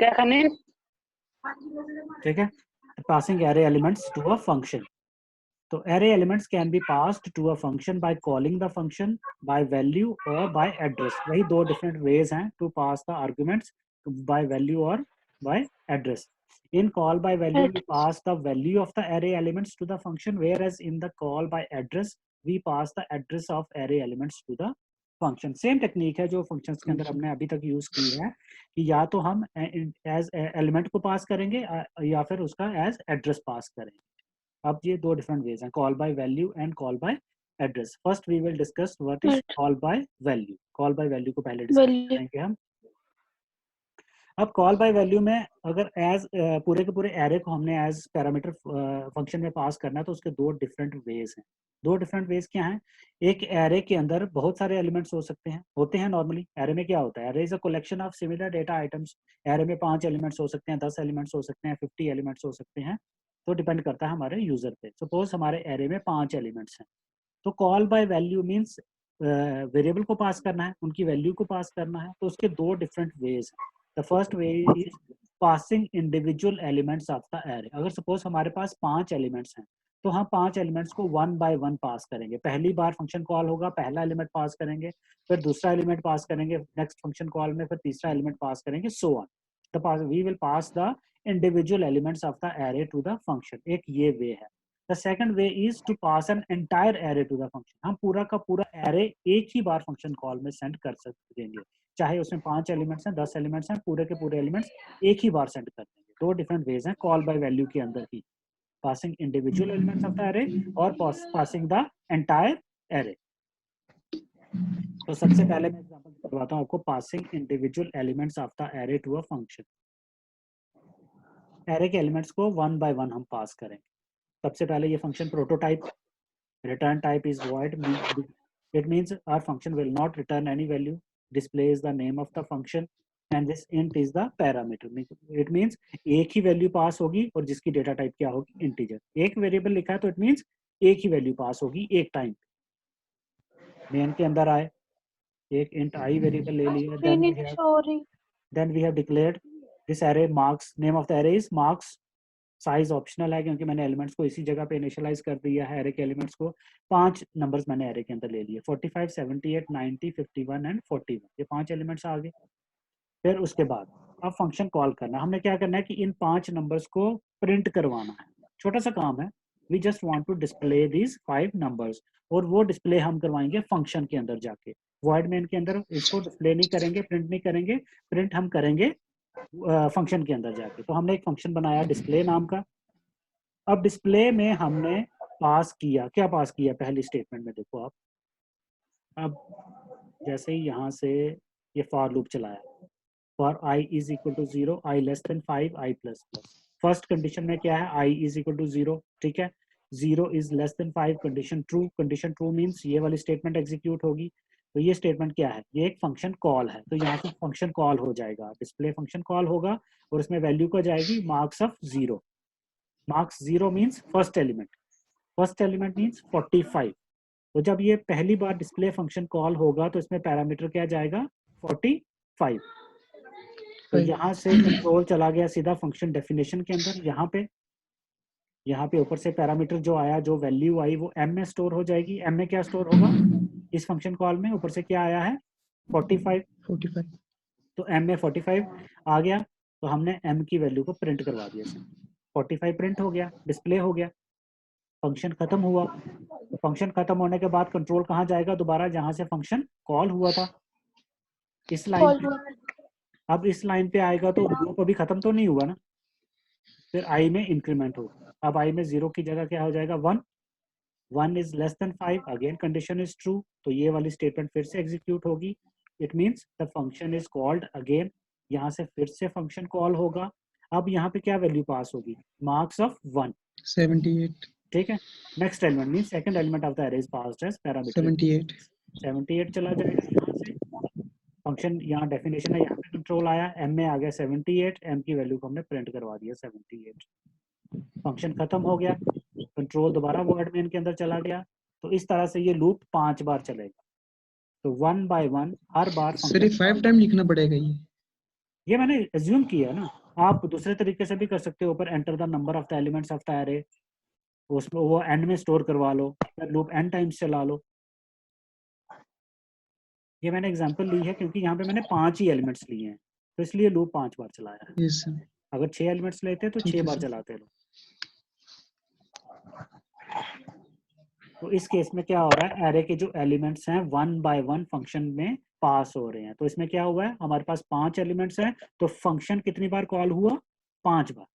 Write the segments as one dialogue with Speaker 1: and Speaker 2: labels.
Speaker 1: क्या करने?
Speaker 2: ठीक है, passing array elements to a function. तो array elements can be passed to a function by calling the function by value or by address. वही दो different ways हैं to pass the arguments by value or by address. In call by value, we pass the value of the array elements to the function, whereas in the call by address, we pass the address of array elements to the function. Same technique है जो functions के अंदर हमने अभी तक use की है कि या तो हम as element को pass करेंगे या फिर उसका as address pass करेंगे. अब ये दो different ways हैं, call by value and call by address. First we will discuss what is call by value. Call by value को पहले discuss करेंगे हम. अब कॉल बाय वैल्यू में अगर एज पूरे के पूरे एरे को हमने एज पैरामीटर फंक्शन में पास करना है तो उसके दो डिफरेंट वेज हैं. दो डिफरेंट वेज क्या हैं? एक एरे के अंदर बहुत सारे एलिमेंट्स हो सकते हैं, होते हैं नॉर्मली. एरे में क्या होता है? Array is a collection of similar data items. Array में 5 एलिमेंट्स हो सकते हैं, 10 एलिमेंट्स हो सकते हैं, 50 एलिमेंट्स हो सकते हैं, तो डिपेंड करता है हमारे यूजर पे. सपोज हमारे एरे में 5 एलिमेंट्स हैं, तो call by value means variable को पास करना है, उनकी वैल्यू को पास करना है. तो उसके दो डिफरेंट वेज हैं. The first way is passing individual elements of the array. अगर सपोज हमारे पास 5 एलिमेंट्स हैं तो हम 5 एलिमेंट्स को 1 by 1 पास करेंगे. पहली बार फंक्शन कॉल होगा, पहला एलिमेंट पास करेंगे, फिर दूसरा एलिमेंट पास करेंगे नेक्स्ट फंक्शन कॉल में, फिर तीसरा एलिमेंट पास करेंगे, so on. We will pass the individual elements of the array to the function. एक ये वे है. The second way is to pass an entire array to the function. हम पूरा का पूरा array एक ही बार फंक्शन कॉल में सेंड कर सकेंगे, चाहे उसमें 5 एलिमेंट्स हैं, 10 एलिमेंट्स हैं, पूरे के पूरे एलिमेंट्स एक ही बार सेंड कर देंगे. दो डिफरेंट वेज हैं कॉल बाय वैल्यू के अंदर ही, passing individual elements of the array और पासिंग द एंटायर एरे. तो सबसे पहले मैं एग्जांपल करवाता हूं आपको, passing individual elements of the array to a function. Array के एलिमेंट्स को 1 by 1 हम पास करेंगे. सबसे पहले ये function prototype, return type is void. It means our function will not return any value, displays the name of the function and this int is the parameter. It means एक ही value pass होगी और जिसकी data type क्या होगी? Integer. एक variable लिखा है तो इट मींस एक ही वैल्यू पास होगी एक टाइम. मेन के अंदर आए, एक int i वेरिएबल ले लिया, then we have declared this array marks. Name of the array is marks. Size optional है क्योंकि मैंने एलिमेंट्स को इसी जगह पे इनिशियलाइज कर दिया है. एरे के एलिमेंट्स को 5 नंबर्स मैंने एरे के अंदर ले लिए, 45, 78, 90, 51 एंड 41. ये 5 एलिमेंट्स आ गए. फिर उसके बाद अब फंक्शन कॉल करना. हमने क्या करना है कि इन 5 नंबर्स को प्रिंट करवाना है. छोटा सा काम है. We just want to display these 5 numbers और वो डिस्प्ले हम करवाएंगे फंक्शन के अंदर जाके. वॉइड मेन के अंदर इसको डिस्प्ले नहीं करेंगे, प्रिंट नहीं करेंगे. प्रिंट हम करेंगे फंक्शन के अंदर जाके. तो हमने एक फंक्शन बनाया डिस्प्ले नाम का. अब डिस्प्ले में हमने पास किया, क्या पास किया? पहली स्टेटमेंट में देखो आप, अब जैसे ही यहाँ से ये फॉर लूप चलाया, for i is equal to 0, i less than 5, i plus plus. First condition में क्या है? i is equal to 0. ठीक है, 0 is less than 5, condition true. Condition true means ये वाली स्टेटमेंट एग्जीक्यूट होगी. तो ये स्टेटमेंट क्या है? ये एक फंक्शन कॉल है. तो यहाँ से फंक्शन कॉल हो जाएगा, डिस्प्ले फंक्शन कॉल होगा और उसमें वैल्यू को जाएगी marks of 0. Marks 0 means first element. First element means 45. तो जब ये पहली बार डिस्प्ले फंक्शन कॉल होगा तो इसमें पैरामीटर क्या जाएगा? 45. तो यहाँ से कंट्रोल चला गया सीधा फंक्शन डेफिनेशन के अंदर. यहाँ पे ऊपर से पैरामीटर जो आया, जो वैल्यू आई, वो m में स्टोर हो जाएगी. m में क्या स्टोर होगा इस फंक्शन कॉल में? ऊपर से क्या आया है? 45. तो m में 45 आ गया. तो हमने m की वैल्यू को प्रिंट करवा दिया. 45 प्रिंट हो गया, डिस्प्ले हो गया, फंक्शन खत्म हुआ. फंक्शन खत्म होने के बाद कंट्रोल कहाँ जाएगा? दोबारा जहां से फंक्शन कॉल हुआ था, इस लाइन पे. अब इस लाइन पे आएगा तो लूप अभी खत्म तो नहीं हुआ ना. फिर i में इंक्रीमेंट होगा. अब i में 0 की जगह क्या हो जाएगा? 1. 1 is less than 5, again condition is true. तो ये वाली स्टेटमेंट फिर से एग्जीक्यूट होगी. It means the function is called again. यहाँ से फिर से फंक्शन कॉल होगा. अब यहाँ पे क्या वैल्यू पास होगी? Marks of 1,
Speaker 3: 78.
Speaker 2: ठीक है. Next element means second element of the array is passed as parameter. 78 चला जाएगा. यहाँ से फंक्शन, यहाँ डेफिनेशन है, यहाँ पे कंट्रोल आया, m में आ गया 78. m की वैल्यू को हमने प्रिंट करवा दिया 78. फंक्शन खत्म हो गया. कंट्रोल दोबारा वर्ड मेन के अंदर चला गया. तो इस तरह से ये लूप 5 बार चलेगा. तो 1 by 1 हर बार
Speaker 3: सिर्फ 5 टाइम लिखना पड़ेगा ये?
Speaker 2: ये मैंने एज्यूम किया ना, आप दूसरे तरीके से भी कर सकते हो, ऊपर enter the number of the elements of the array, उसमें वो एंड में स्टोर करवा लो, फिर लूप एन टाइम्स चला लो। ये मैंने एग्जांपल ली है क्योंकि यहाँ पे मैंने 5 ही एलिमेंट्स लिए हैं, तो इसलिए लूप 5 बार चलाया है।
Speaker 1: यस सर,
Speaker 2: अगर 6 एलिमेंट्स लेते तो
Speaker 1: ठीक
Speaker 2: 6
Speaker 1: है
Speaker 2: बार
Speaker 1: सर।
Speaker 2: चलाते लो। तो इस केस में क्या हो रहा है, एरे के जो एलिमेंट्स हैं 1 बाय 1 फंक्शन में पास हो रहे हैं। तो इसमें क्या हुआ है, हमारे पास 5 एलिमेंट्स हैं, तो फंक्शन कितनी बार कॉल हुआ, 5 बार।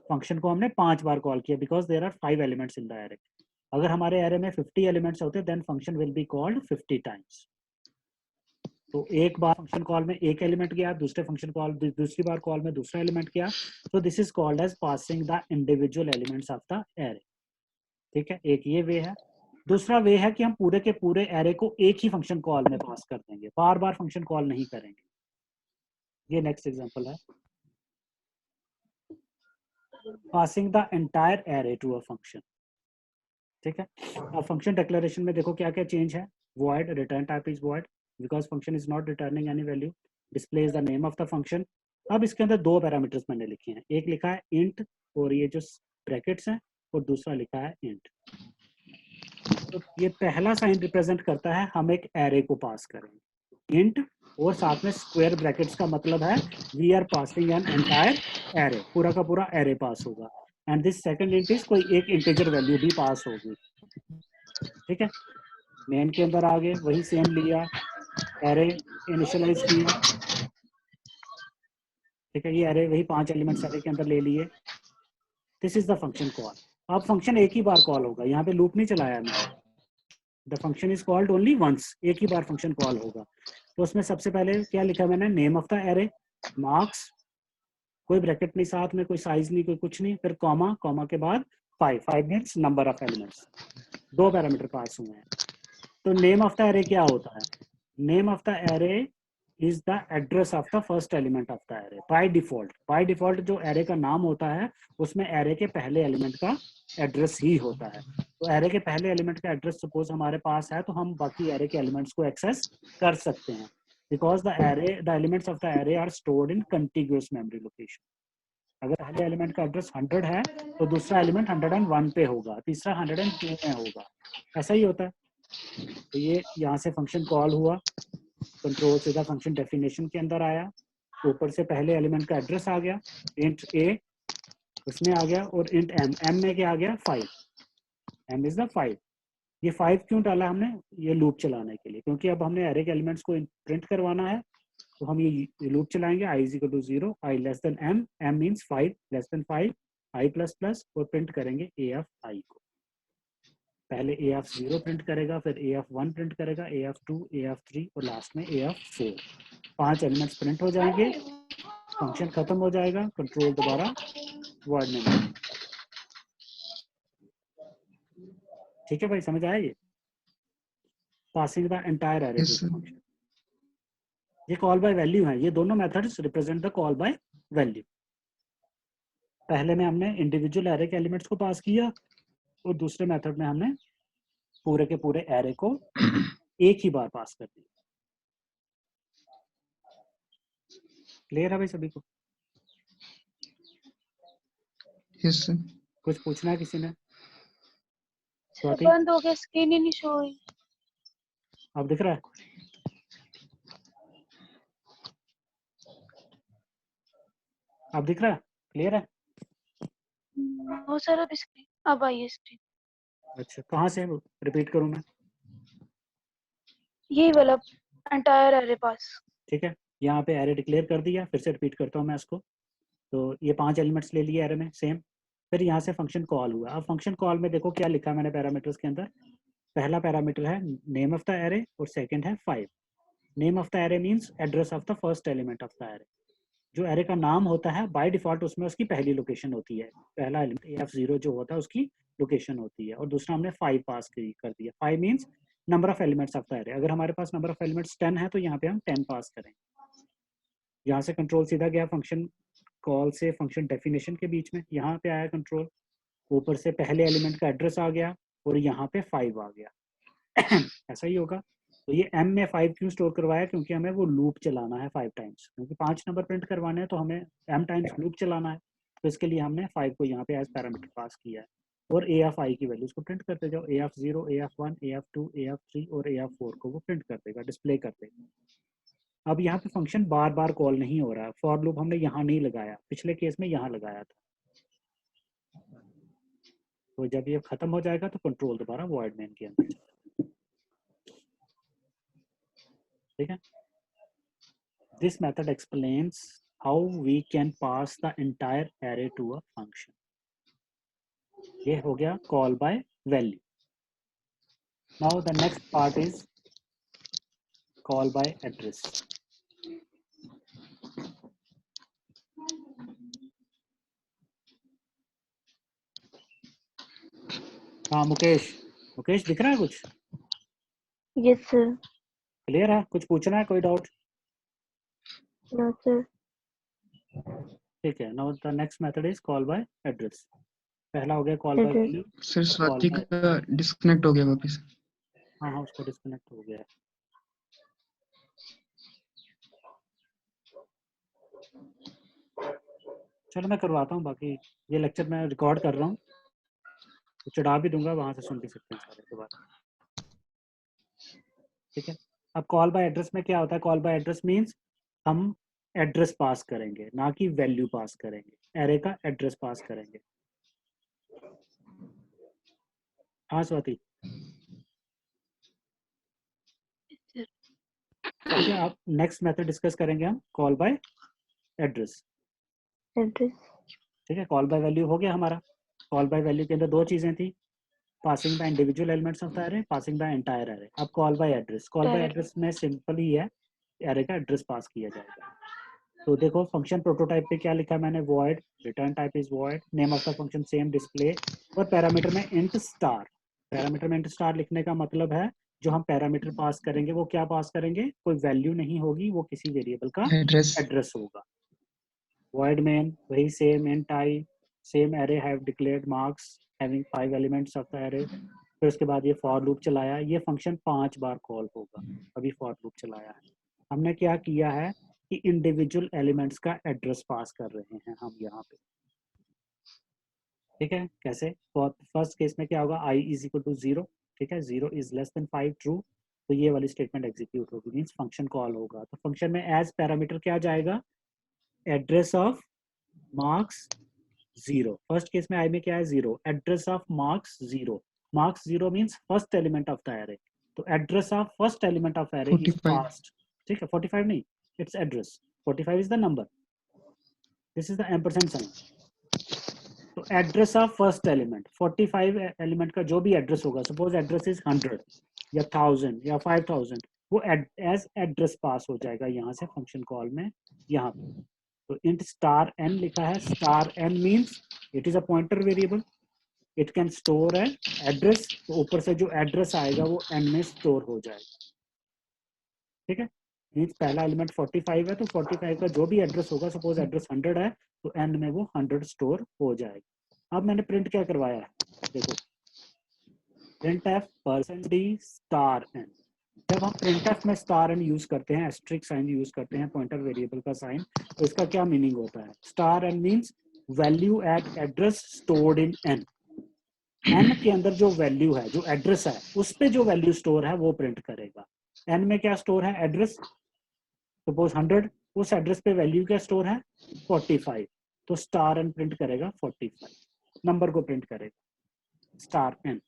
Speaker 2: फंक्शन को हमने 5 बार कॉल किया because there are 5 elements in the array. अगर हमारे एरे में 50 एलिमेंट्स होते then function will be called 50 times. तो एक बार फंक्शन कॉल में एक एलिमेंट गया, दूसरे फंक्शन कॉल दूसरी बार कॉल में दूसरा एलिमेंट गया, तो this is called as passing the individual elements of the array. ठीक है, एक ये वे है। दूसरा वे है कि हम पूरे के पूरे एरे को एक ही फंक्शन कॉल में पास कर देंगे, बार बार फंक्शन कॉल नहीं करेंगे। ये नेक्स्ट एग्जांपल है, passing the entire array to a function. ठीक है, अब फंक्शन डिक्लेरेशन में देखो क्या क्या चेंज है। void return type is void because function is not returning any value, displays the name of the function. अब इसके अंदर दो पैरामीटर्स मैंने लिखे हैं, एक लिखा है इंट और ये जो ब्रैकेट्स हैं, और दूसरा लिखा है इंट। तो ये पहला साइन रिप्रेजेंट करता है हम एक एरे को पास करेंगे, इंट और साथ में स्क्वायर ब्रैकेट्स का मतलब है we are passing an entire array, पूरा का पूरा एरे पास होगा। And this second int is कोई एक इंटीजर वैल्यू भी पास होगी। ठीक है, मेन के अंदर आगे वही सेम लिया, एरे इनिशियलाइज किया। ठीक है, ये एरे वही 5 एलिमेंट्स एरे के अंदर ले लिए। This is the function call. अब फंक्शन एक ही बार कॉल होगा, यहाँ पे लूप नहीं चलाया मैंने। The function is called only once, एक ही बार फंक्शन कॉल होगा। तो उसमें सबसे पहले क्या लिखा मैंने, name of the array, marks, कोई ब्रैकेट नहीं साथ में, कोई साइज नहीं, कोई कुछ नहीं, फिर कॉमा, कॉमा के बाद 5 मीन्स नंबर ऑफ एलिमेंट्स। दो पैरामीटर पास हुए हैं। तो नेम ऑफ द एरे क्या होता है, name of the array is the address of the first element of the array. By default जो एरे का नाम होता है उसमें एरे के पहले एलिमेंट का एड्रेस ही होता है। तो एरे के पहले एलिमेंट का एड्रेस सपोज हमारे पास है, तो हम बाकी एरे के एलिमेंट्स को एक्सेस कर सकते हैं because the elements of the array are stored in continuous memory location. अगर पहले एलिमेंट का एड्रेस 100 है तो दूसरा एलिमेंट 101 पे होगा, तीसरा 102 में होगा, ऐसा ही होता है। तो ये यहाँ से फंक्शन कॉल हुआ, कंट्रोल सीधा फंक्शन डेफिनेशन के अंदर आया, ऊपर से पहले एलिमेंट का एड्रेस आ गया, इंट ए उसमें आ गया, और इंट एम, एम में क्या आ गया 5, एम इज द 5। ये 5 क्यों डाला हमने, ये लूप चलाने के लिए, क्योंकि अब हमने एरे के एलिमेंट्स को प्रिंट करवाना है। तो हम ये लूप चलाएंगे, I is equal to 0, I less than M, M means 5 less than 5, I plus plus, और प्रिंट करेंगे ए ऑफ आई को। पहले ए ऑफ 0 प्रिंट करेगा, फिर ए ऑफ 1 प्रिंट करेगा, ए ऑफ 2, ए ऑफ 3 और लास्ट में ए ऑफ 4। 5 एलिमेंट्स प्रिंट हो जाएंगे, फंक्शन खत्म हो जाएगा, कंट्रोल दोबारा वर्ड में मिलेगा। ठीक है भाई, समझ आया ये, passing the entire array to
Speaker 1: yes
Speaker 2: the
Speaker 1: sir,
Speaker 2: function. ये कॉल बाय वैल्यू है, ये दोनों methods represent the call by value. पहले में हमने इंडिविजुअल एरे के एलिमेंट्स को पास किया, और दूसरे मेथड में हमने पूरे के पूरे एरे को एक ही बार पास कर दिया। क्लियर है भाई सभी को?
Speaker 1: Yes sir.
Speaker 2: कुछ पूछना है किसी ने?
Speaker 3: सर बंद हो गया, स्क्रीन ही नहीं शो हुई।
Speaker 2: अब दिख रहा है? अब दिख रहा है? क्लियर है?
Speaker 3: वो सर अब स्क्रीन, अब आई है स्क्रीन।
Speaker 2: अच्छा, कहाँ से रिपीट करूँ मैं?
Speaker 3: यही वाला एंटायर एरे पास।
Speaker 2: ठीक है, यहाँ पे एरे डिक्लेयर कर दिया, फिर से रिपीट करता हूँ मैं इसको। तो ये 5 एलिमेंट्स ले लिए एरे में सेम, फिर यहाँ से फंक्शन कॉल हुआ। अब फंक्शन कॉल में देखो क्या लिखा मैंने पैरामीटर्स के अंदर। पहला पैरामीटर है नेम ऑफ द एरे और सेकंड है 5। Name of the array means address of the first element of the array. जो एरे का नाम होता है बाय डिफॉल्ट उसमें उसकी पहली लोकेशन होती है, पहला एलिमेंट ए एफ 0 जो होता है उसकी लोकेशन होती है, और दूसरा हमने 5 पास कर दिया। 5 means number of elements of the array. अगर हमारे पास नंबर ऑफ एलिमेंट्स 10 है तो यहाँ पे हम 10 पास करेंगे। यहाँ से कंट्रोल सीधा गया फंक्शन कॉल से फंक्शन डेफिनेशन के बीच में, यहाँ पे आया कंट्रोल, ऊपर से पहले एलिमेंट का एड्रेस आ गया और यहाँ पे 5 आ गया। ऐसा ही होगा। तो ये m में 5 क्यों स्टोर करवाया, क्योंकि हमें वो लूप चलाना है 5 टाइम्स, क्योंकि 5 नंबर प्रिंट करवाने हैं तो हमें m टाइम्स लूप चलाना है। तो इसके लिए हमने 5 को यहाँ पे एज पैरामीटर पास किया है। और a ऑफ i की वैल्यूज को प्रिंट करते जाओ, a of 0, a of 1, a of 2, a of 3 और a ऑफ 4 को वो प्रिंट कर देगा, डिस्प्ले कर देगा। अब यहाँ पे फंक्शन बार बार कॉल नहीं हो रहा है, फॉर लूप हमने यहाँ नहीं लगाया, पिछले केस में यहाँ लगाया था। तो जब ये खत्म हो जाएगा तो कंट्रोल दोबारा वॉइड मेन के अंदर चला जाएगा। ठीक है, this method explains how we can pass the entire array to a function. ये हो गया call by value. Now the next part is call by address. हाँ मुकेश, मुकेश दिख रहा है कुछ?
Speaker 3: Yes sir.
Speaker 2: क्लियर है? कुछ पूछना है, कोई डाउट?
Speaker 3: No sir.
Speaker 2: ठीक है, now the next method is call by address. पहला हो गया call by
Speaker 3: Address.
Speaker 2: Value.
Speaker 1: Sir Swati का डिस्कनेक्ट हो गया वापस।
Speaker 2: हाँ हाँ, उसको डिस्कनेक्ट हो गया है। चलो मैं करवाता हूँ, बाकी ये लेक्चर मैं रिकॉर्ड कर रहा हूँ तो चढ़ा भी दूंगा, वहां से सुन भी सकते हैं सारे दोबारा। ठीक है, अब कॉल बाय एड्रेस में क्या होता है? कॉल बाय एड्रेस मीन्स हम एड्रेस पास करेंगे, ना कि वैल्यू पास करेंगे, एरे का एड्रेस पास करेंगे। हाँ स्वाति, ठीक है, अब नेक्स्ट मेथड डिस्कस करेंगे हम कॉल बाय एड्रेस।
Speaker 3: Address.
Speaker 2: ठीक है, कॉल बाय वैल्यू हो गया हमारा। कॉल बाय वैल्यू के अंदर दो चीजें थी, passing by individual elements of the array, passing by entire array. अब call by address, call by address में सिंपल ही है, एरे का एड्रेस पास किया जाएगा। तो देखो फंक्शन प्रोटोटाइप पे क्या लिखा है मैंने, void, return type is void, name of the function same, display, और पैरामीटर में इंट स्टार। पैरामीटर में इंट स्टार लिखने का मतलब है जो हम पैरामीटर पास करेंगे वो क्या पास करेंगे, कोई वैल्यू नहीं होगी, वो किसी वेरिएबल का
Speaker 1: एड्रेस।
Speaker 2: एड्रेस होगा। void main वही same int I, same array have declared marks having 5 elements of the array। फिर उसके बाद ये for loop चलाया, ये फंक्शन 5 बार कॉल होगा। अभी for loop चलाया है, हमने क्या किया है कि इंडिविजुअल एलिमेंट्स का एड्रेस पास कर रहे हैं हम यहाँ पे। ठीक है, कैसे? फर्स्ट केस में क्या होगा, I इज इक्वल टू 0। ठीक है, 0 इज लेस देन 5 ट्रू, तो ये वाली स्टेटमेंट एग्जीक्यूट होगी, मीन्स फंक्शन कॉल होगा। तो फंक्शन में एज पैरामीटर क्या जाएगा, address of marks 0। First case में आई में क्या है 0, address of marks 0। Marks 0 means first element of the array, तो address of first element of array is
Speaker 1: 45।
Speaker 2: Passed. ठीक है, 45 नहीं, it's address, 45 is the number, this is the ampersand sign. तो address of first element, 45 element का जो भी address होगा, suppose address is 100 या 1000 या 5000, वो एज एड्रेस पास हो जाएगा यहाँ से फंक्शन कॉल में यहाँ पे। तो int स्टार n लिखा है, star n means it is a pointer variable, it can store an address, तो ऊपर से जो एड्रेस आएगा वो n में स्टोर हो जाएगा। ठीक है, मीन्स पहला एलिमेंट 45 है, तो 45 का जो भी एड्रेस होगा, सपोज एड्रेस 100 है, तो n में वो 100 स्टोर हो जाएगा। अब मैंने प्रिंट क्या करवाया है, देखो printf %d स्टार n। जब हम printf में स्टार n यूज करते हैं, एस्ट्रिक साइन यूज करते हैं, पॉइंटर वेरिएबल का साइन, तो इसका क्या मीनिंग होता है, star n means value eight address stored in n। n के अंदर जो वैल्यू है, जो एड्रेस है, उस पे जो वैल्यू स्टोर है वो प्रिंट करेगा। n में क्या स्टोर है, एड्रेस, सपोज 100, उस एड्रेस पे वैल्यू क्या स्टोर है 45, तो स्टार n प्रिंट करेगा 45, नंबर को प्रिंट करेगा स्टार n।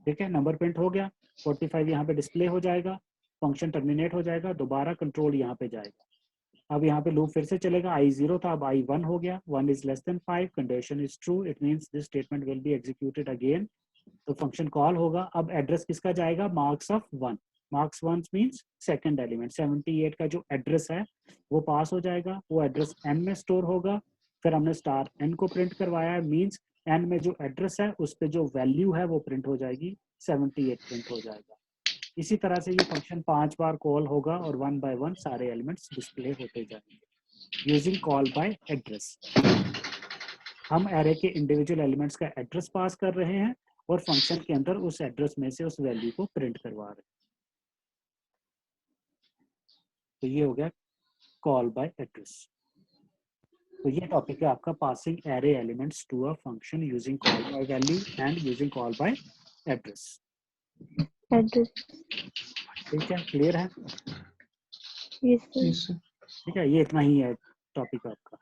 Speaker 2: ठीक है, नंबर प्रिंट हो गया, 45 यहाँ पे डिस्प्ले हो जाएगा, फंक्शन टर्मिनेट हो जाएगा, दोबारा कंट्रोल यहाँ पे जाएगा। अब यहाँ पे लूप फिर से चलेगा, I 0 था, अब I 1 हो गया, 1 is less than 5, condition is true, it means this statement will be executed again. तो फंक्शन कॉल होगा, अब एड्रेस किसका जाएगा, marks of 1। Marks 1 means second element, 78 का जो एड्रेस है वो पास हो जाएगा, वो एड्रेस n में स्टोर होगा। फिर हमने स्टार n को प्रिंट करवाया है, मींस n में जो एड्रेस है उस पे जो वैल्यू है वो प्रिंट हो जाएगी, 78 प्रिंट हो जाएगा। इसी तरह से ये फंक्शन 5 बार कॉल होगा और 1 बाय 1 सारे एलिमेंट्स डिस्प्ले होते जाएंगे यूजिंग कॉल बाय एड्रेस। हम एरे के इंडिविजुअल एलिमेंट्स का एड्रेस पास कर रहे हैं और फंक्शन के अंदर उस एड्रेस में से उस वैल्यू को प्रिंट करवा रहे हैं। तो ये हो गया कॉल बाय एड्रेस। तो ये टॉपिक है आपका passing array elements to a function using call by value and using call by address.
Speaker 3: Address.
Speaker 2: ठीक है, क्लियर है?
Speaker 3: Yes sir.
Speaker 1: Yes sir.
Speaker 2: ठीक है, ये इतना ही है टॉपिक आपका।